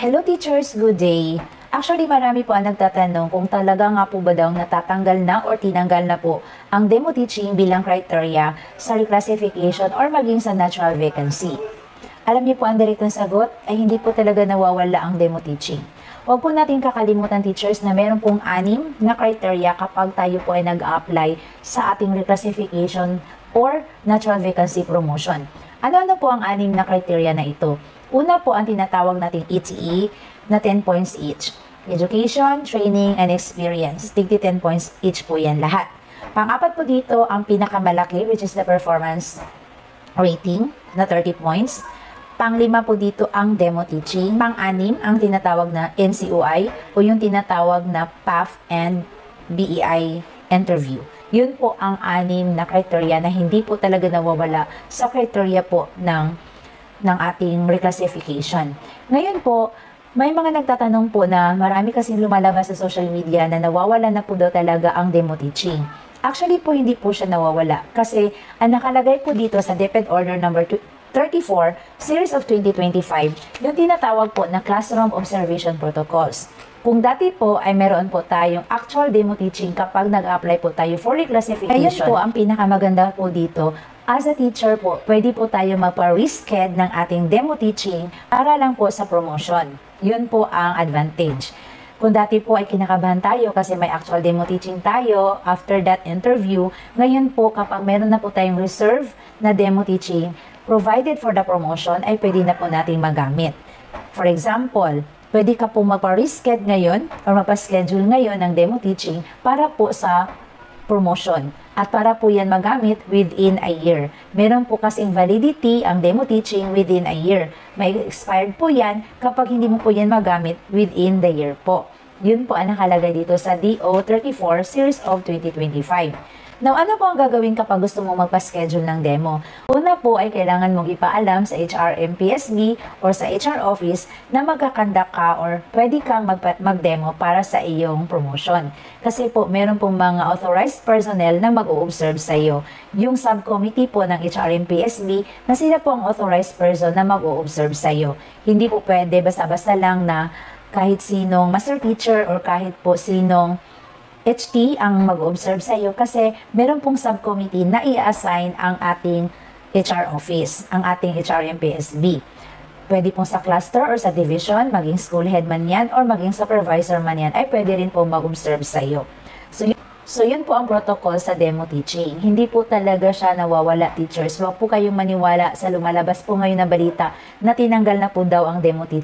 Hello teachers, good day. Actually, marami po ang nagtatanong kung talaga nga po ba daw natatanggal na or tinanggal na po ang demo teaching bilang criteria sa reclassification or maging sa natural vacancy. Alam niyo po ang direktang sagot ay hindi po talaga nawawala ang demo teaching. Huwag po natin kakalimutan teachers na meron pong 6 na criteria kapag tayo po ay nag-apply sa ating reclassification or natural vacancy promotion. Ano-ano po ang 6 na criteria na ito? Una po ang tinatawag nating ETE na 10 points each. Education, training, and experience. Tigti 10 points each po yan lahat. Pang-apat po dito ang pinakamalaki which is the performance rating na 30 points. Pang-5 po dito ang demo teaching. Pang-6 ang tinatawag na NCOI o yung tinatawag na PAF and BEI interview. Yun po ang 6 na criteria na hindi po talaga nawawala sa criteria po ng ating reclassification. Ngayon po, may mga nagtatanong po na marami kasing lumalabas sa social media na nawawala na po daw talaga ang demo teaching. Actually po, hindi po siya nawawala kasi ang nakalagay po dito sa DepEd Order number 34, Series of 2025, yung tinatawag po na Classroom Observation Protocols. Kung dati po ay meron po tayong actual demo teaching kapag nag-apply po tayo for reclassification. Ngayon po, ang pinakamaganda po dito, as a teacher po, pwede po tayo magpa-resched ng ating demo teaching para lang po sa promotion. Yun po ang advantage. Kung dati po ay kinakabahan tayo kasi may actual demo teaching tayo after that interview, ngayon po kapag meron na po tayong reserve na demo teaching, provided for the promotion, ay pwede na po nating magamit. For example, pwede ka po magpa-resched ngayon or magpa-schedule ngayon ng demo teaching para po sa promotion. At para po yan magamit within a year. Meron po kasing validity ang demo teaching within a year. May expired po yan kapag hindi mo po yan magamit within the year po. Yun po ang nakalagay dito sa DO 34 Series of 2025. Now, ano po ang gagawin kapag gusto mo magpa-schedule ng demo? Una po ay kailangan mong ipaalam sa HRMPSB or sa HR office na magkakandak ka or pwede kang mag-demo para sa iyong promotion. Kasi po, meron pong mga authorized personnel na mag-o-observe sa iyo. Yung subcommittee po ng HRMPSB na sila po ang authorized person na mag-o-observe sa iyo. Hindi po pwede basta-basta lang na kahit sinong master teacher or kahit po sinong HT ang mag-observe sa iyo kasi meron pong subcommittee na i-assign ang ating HR office, ang ating HRMPSB. Pwede pong sa cluster or sa division, maging school head man yan or maging supervisor man yan, ay pwede rin pong mag-observe sa iyo. So yun po ang protocol sa demo teaching. Hindi po talaga siya nawawala, teachers. Huwag po kayong maniwala sa lumalabas po ngayon na balita na tinanggal na po daw ang demo teaching.